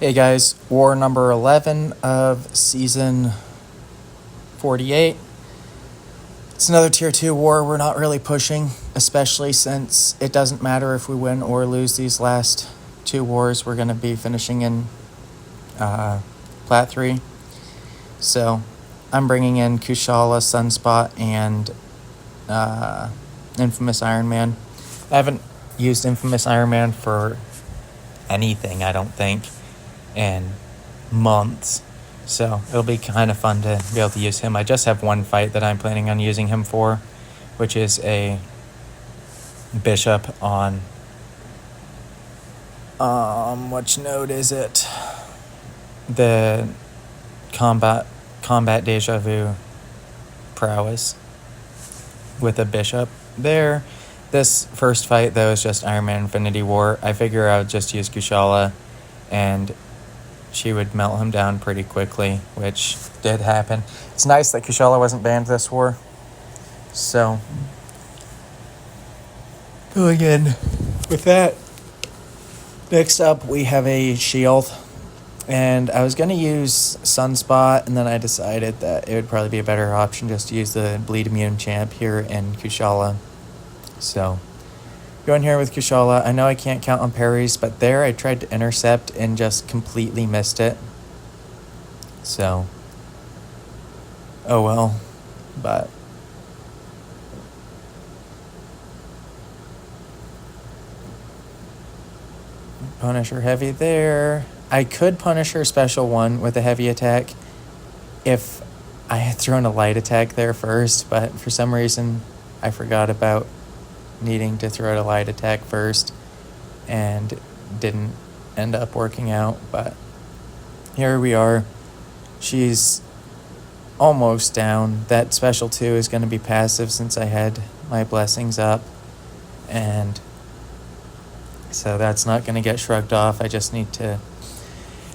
Hey guys, war number 11 of season 48. It's another tier 2 war we're not really pushing, especially since it doesn't matter if we win or lose these last 2 wars. We're going to be finishing in plat 3. So I'm bringing in Kushala, Sunspot, and Infamous Iron Man. I haven't used Infamous Iron Man for anything, I don't think, in months, so it'll be kind of fun to be able to use him. I just have one fight that I'm planning on using him for, which is a bishop on which node is it? The combat deja vu prowess with a bishop there. This first fight though is just Iron Man Infinity War. I figure I would just use Kushala and she would melt him down pretty quickly, which did happen. It's nice that Kushala wasn't banned this war. So, going in with that. Next up, we have a shield. And I was going to use Sunspot, and then I decided that it would probably be a better option just to use the Bleed Immune champ here in Kushala. So, going here with Kushala. I know I can't count on parries, but there I tried to intercept and just completely missed it. So, oh well. But Punisher heavy there. I could Punisher special 1 with a heavy attack if I had thrown a light attack there first, but for some reason I forgot about needing to throw a light attack first and didn't end up working out. But here we are. She's almost down. That special 2 is going to be passive since I had my blessings up, and so that's not going to get shrugged off. I just need to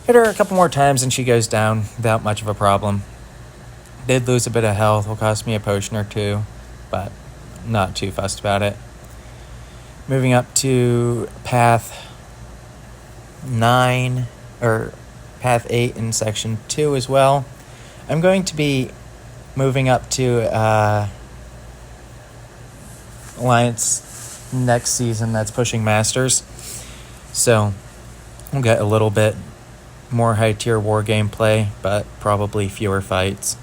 hit her a couple more times and she goes down without much of a problem. Did lose a bit of health, will cost me a potion or 2, but not too fussed about it. Moving up to path 9, or path 8 in section 2 as well. I'm going to be moving up to Alliance next season that's pushing Masters. So we'll get a little bit more high tier war gameplay, but probably fewer fights.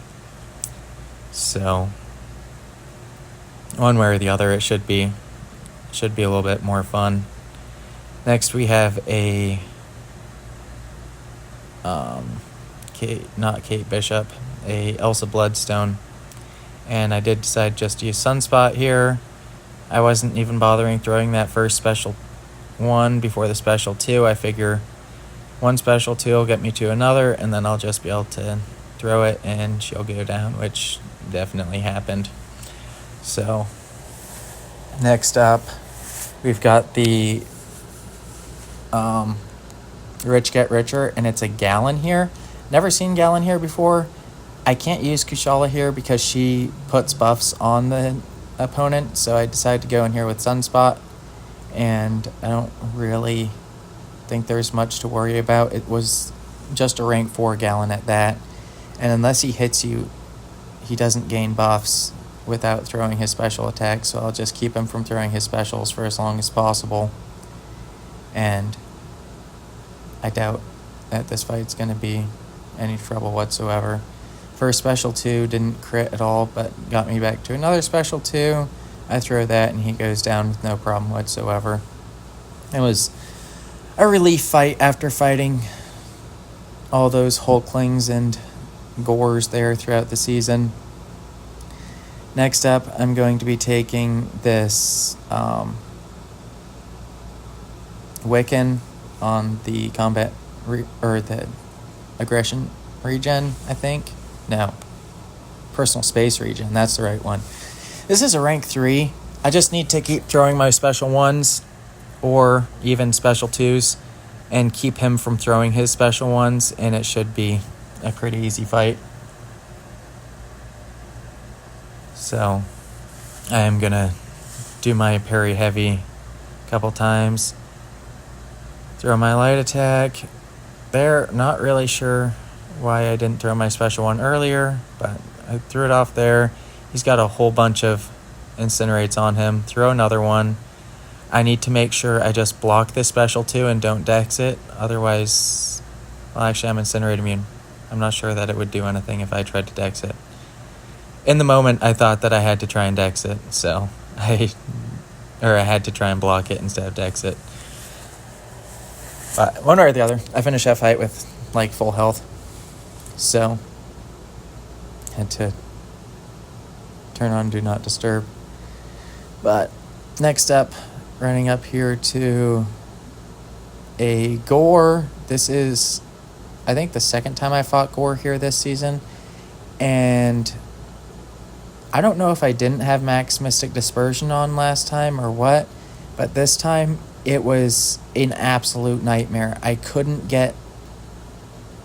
So one way or the other, it should be a little bit more fun. Next we have a Kate Bishop, a Elsa Bloodstone, and I did decide just to use Sunspot here. I wasn't even bothering throwing that first special 1 before the special 2. I figure one special 2 will get me to another, and then I'll just be able to throw it and she'll go down, which definitely happened. So next up, we've got the Rich Get Richer, and it's a Galan here. Never seen Galan here before. I can't use Kushala here because she puts buffs on the opponent, so I decided to go in here with Sunspot, and I don't really think there's much to worry about. It was just a rank 4 Galan at that, and unless he hits you, he doesn't gain buffs without throwing his special attack, so I'll just keep him from throwing his specials for as long as possible. And I doubt that this fight's going to be any trouble whatsoever. First special 2 didn't crit at all, but got me back to another special 2. I throw that and he goes down with no problem whatsoever. It was a relief fight after fighting all those Hulklings and Gorrs there throughout the season. Next up, I'm going to be taking this Wiccan on the combat or the aggression regen, I think. No, personal space regen, that's the right one. This is a rank 3. I just need to keep throwing my special 1s or even special 2s and keep him from throwing his special 1s, and it should be a pretty easy fight. So I am gonna do my parry heavy a couple times, throw my light attack, there. Not really sure why I didn't throw my special one earlier, but I threw it off there. He's got a whole bunch of incinerates on him. Throw another one. I need to make sure I just block this special 2 and don't dex it. Otherwise, well, actually, I'm incinerate immune. I'm not sure that it would do anything if I tried to dex it. In the moment, I thought that I had to try and dex it, so I had to try and block it instead of dex it. But one way or the other, I finished that fight with like full health, so had to turn on Do Not Disturb. But next up, running up here to a Gorr. This is, I think, the second time I fought Gorr here this season, and I don't know if I didn't have max Mystic Dispersion on last time or what, but this time it was an absolute nightmare. I couldn't get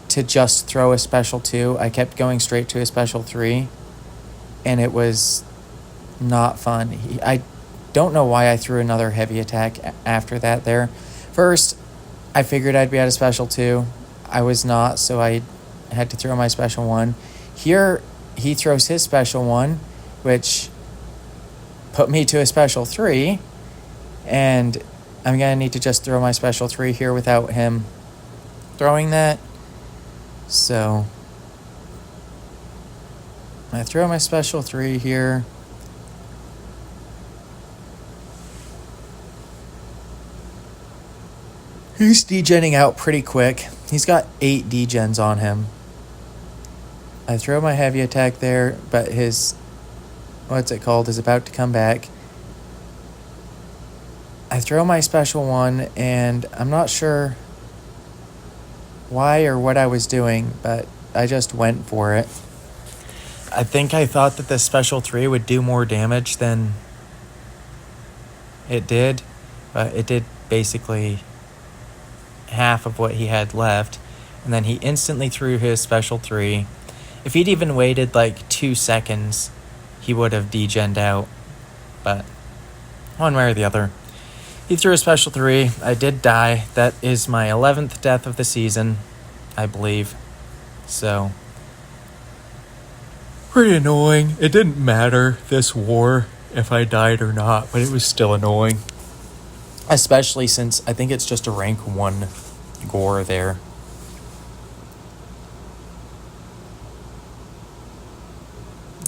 to just throw a special 2. I kept going straight to a special 3, and it was not fun. I don't know why I threw another heavy attack after that there. First, I figured I'd be at a special 2. I was not, so I had to throw my special 1. Here, he throws his special 1, which put me to a special 3, and I'm going to need to just throw my special 3 here without him throwing that. So I throw my special 3 here. He's degenning out pretty quick. He's got 8 degens on him. I throw my heavy attack there, but his, what's it called, is about to come back. I throw my special 1, and I'm not sure why or what I was doing, but I just went for it. I think I thought that the special 3 would do more damage than it did, but it did basically half of what he had left, and then he instantly threw his special 3. If he'd even waited like 2 seconds, he would have degened out, but one way or the other, he threw a special 3. I did die. That is my 11th death of the season, I believe. So, pretty annoying. It didn't matter this war if I died or not, but it was still annoying. Especially since I think it's just a rank 1 Gorr there.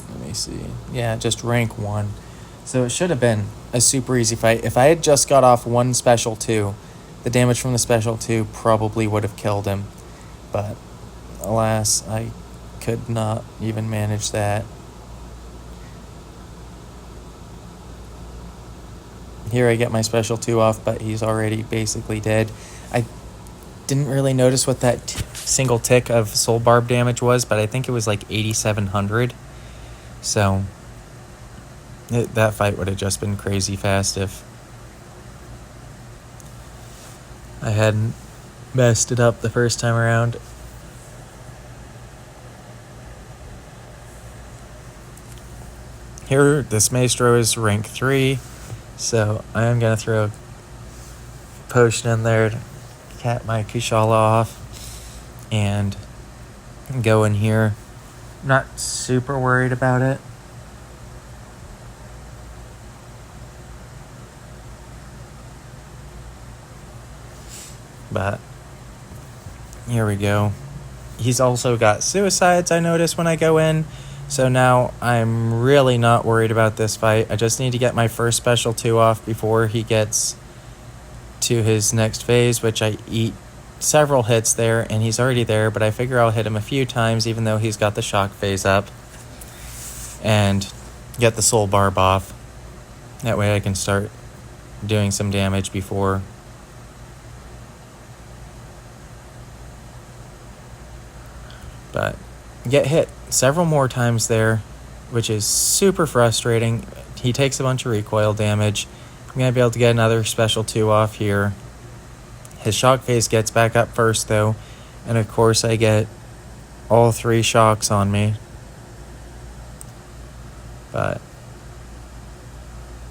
Let me see. Yeah, just rank 1. So it should have been a super easy fight. If I had just got off 1 special 2, the damage from the special 2 probably would have killed him. But alas, I could not even manage that. Here I get my special 2 off, but he's already basically dead. I didn't really notice what that single tick of soul barb damage was, but I think it was like 8,700. So that fight would have just been crazy fast if I hadn't messed it up the first time around. Here, this Maestro is rank 3, so I am going to throw a potion in there to cap my Kushala off and go in here. I'm not super worried about it. But here we go. He's also got suicides, I notice, when I go in. So now I'm really not worried about this fight. I just need to get my first special 2 off before he gets to his next phase, which I eat several hits there, and he's already there, but I figure I'll hit him a few times even though he's got the shock phase up, and get the soul barb off. That way I can start doing some damage before but get hit several more times there, which is super frustrating. He takes a bunch of recoil damage. I'm going to be able to get another special 2 off here. His shock phase gets back up first, though, and of course I get all 3 shocks on me. But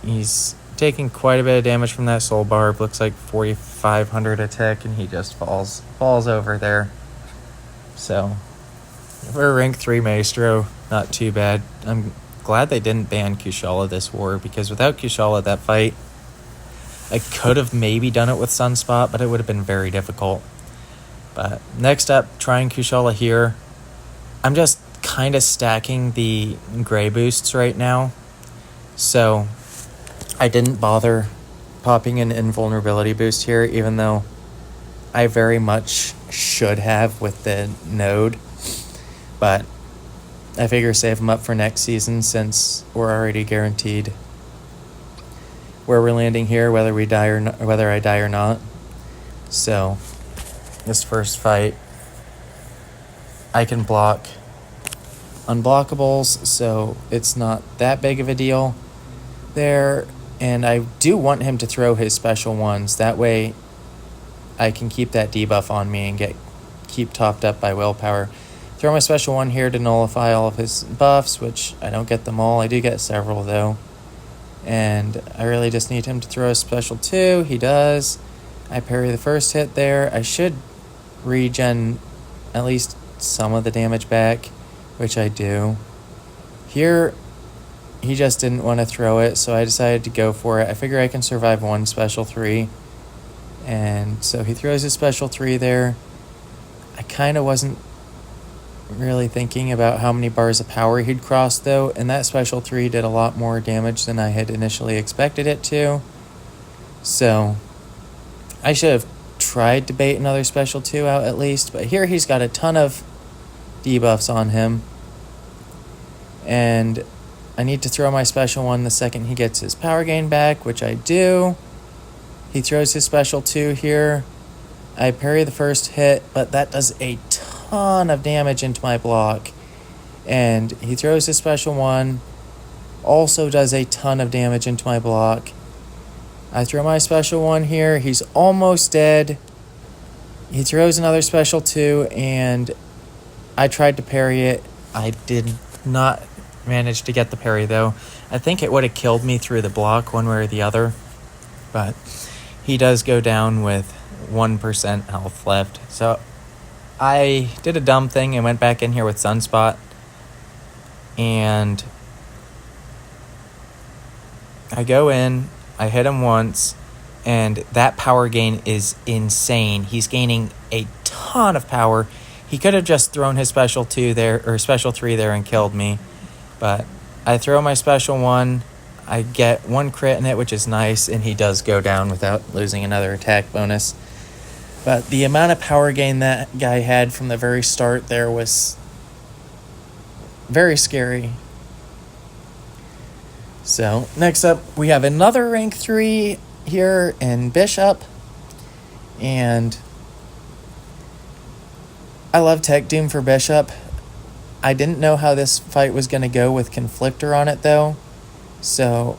he's taking quite a bit of damage from that soul barb. Looks like 4,500 attack, and he just falls over there. So for rank 3 Maestro, not too bad. I'm glad they didn't ban Kushala this war, because without Kushala, that fight, I could have maybe done it with Sunspot, but it would have been very difficult. But next up, trying Kushala here. I'm just kind of stacking the gray boosts right now, so I didn't bother popping an invulnerability boost here, even though I very much should have with the node. But I figure save them up for next season, since we're already guaranteed where we're landing here, whether we die or not, whether I die or not. So this first fight, I can block unblockables, so it's not that big of a deal there. And I do want him to throw his special ones. That way I can keep that debuff on me and keep topped up by willpower. Throw my special one here to nullify all of his buffs, which I don't get them all. I do get several though. And I really just need him to throw a special 2. He does. I parry the first hit there. I should regen at least some of the damage back, which I do. Here, he just didn't want to throw it, so I decided to go for it. I figure I can survive one special 3. And so he throws his special 3 there. I kind of wasn't really thinking about how many bars of power he'd cross though, and that special 3 did a lot more damage than I had initially expected it to. So I should have tried to bait another special 2 out at least, but here he's got a ton of debuffs on him, and I need to throw my special 1 the second he gets his power gain back, which I do. He throws his special 2 here. I parry the first hit, but that does a ton of damage into my block. And he throws his special 1, also does a ton of damage into my block. I throw my special 1 here. He's almost dead. He throws another special 2, and I tried to parry it. I did not manage to get the parry though. I think it would have killed me through the block one way or the other, but he does go down with 1% health left. So I did a dumb thing and went back in here with Sunspot, and I go in, I hit him once, and that power gain is insane. He's gaining a ton of power. He could have just thrown his special 2 there, or special 3 there, and killed me, but I throw my special 1, I get 1 crit in it, which is nice, and he does go down without losing another attack bonus. But the amount of power gain that guy had from the very start there was very scary. So next up, we have another rank 3 here in Bishop, and I love Tech Doom for Bishop. I didn't know how this fight was going to go with Conflictor on it though, so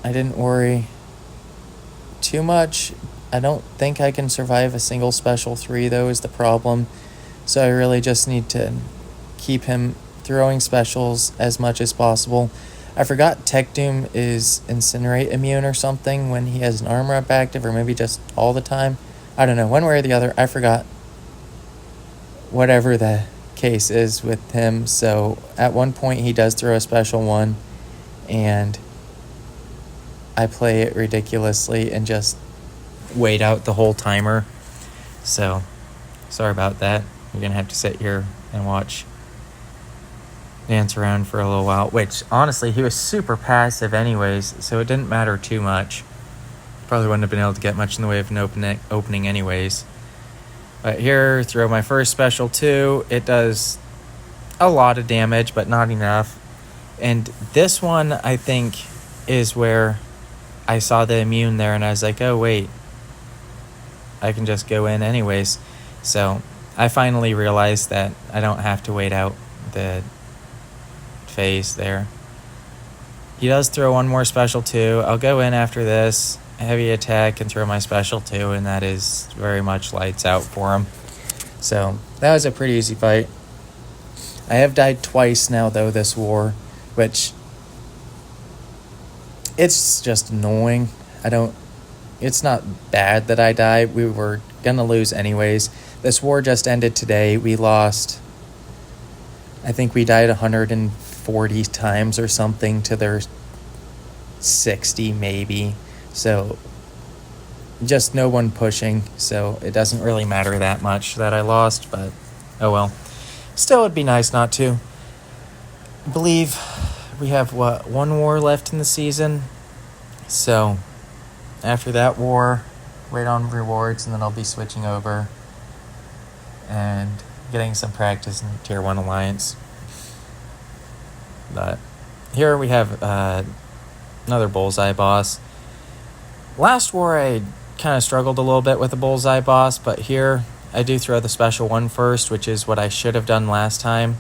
I didn't worry too much. I don't think I can survive a single special 3 though is the problem, so I really just need to keep him throwing specials as much as possible. I forgot Tech Doom is Incinerate immune or something when he has an armor up active, or maybe just all the time. I don't know, one way or the other, I forgot whatever the case is with him. So at one point he does throw a special 1, and I play it ridiculously and just wait out the whole timer. So sorry about that. You're gonna have to sit here and watch dance around for a little while, which honestly he was super passive anyways, so it didn't matter too much. Probably wouldn't have been able to get much in the way of an opening anyways. But here, throw my first special 2. It does a lot of damage, but not enough. And this one, I think, is where I saw the immune there, and I was like, oh wait, I can just go in anyways. So I finally realized that I don't have to wait out the phase there. He does throw one more special 2. I'll go in after this, heavy attack, and throw my special 2, and that is very much lights out for him. So that was a pretty easy fight. I have died twice now though this war, which It's just annoying. It's not bad that I died. We were gonna lose anyways. This war just ended today. We lost, I think we died 140 times or something to their 60 maybe. So just no one pushing, so it doesn't really matter that much that I lost, but oh well. Still, it'd be nice not to. I believe we have, one war left in the season. So after that war, wait on rewards, and then I'll be switching over and getting some practice in Tier 1 Alliance. But here we have another Bullseye boss. Last war I kind of struggled a little bit with the Bullseye boss, but here I do throw the special one first, which is what I should have done last time.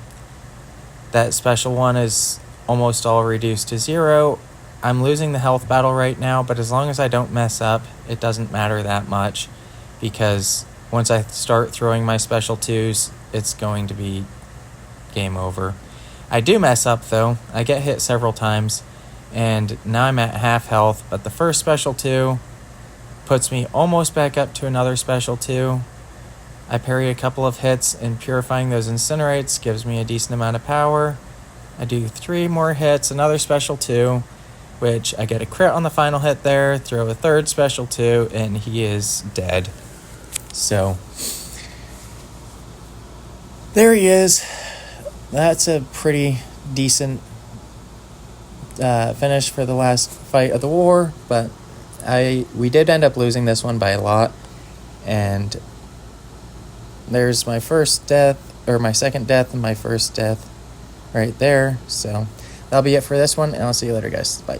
That special one is almost all reduced to 0. I'm losing the health battle right now, but as long as I don't mess up, it doesn't matter that much, because once I start throwing my special 2s, it's going to be game over. I do mess up though. I get hit several times, and now I'm at half health, but the first special 2 puts me almost back up to another special 2. I parry a couple of hits, and purifying those incinerates gives me a decent amount of power. I do 3 more hits, another special 2, which I get a crit on the final hit there, throw a third special 2, and he is dead. So there he is. That's a pretty decent finish for the last fight of the war, but we did end up losing this one by a lot, and there's my first death, or my second death and my first death right there. So that'll be it for this one, and I'll see you later, guys. Bye.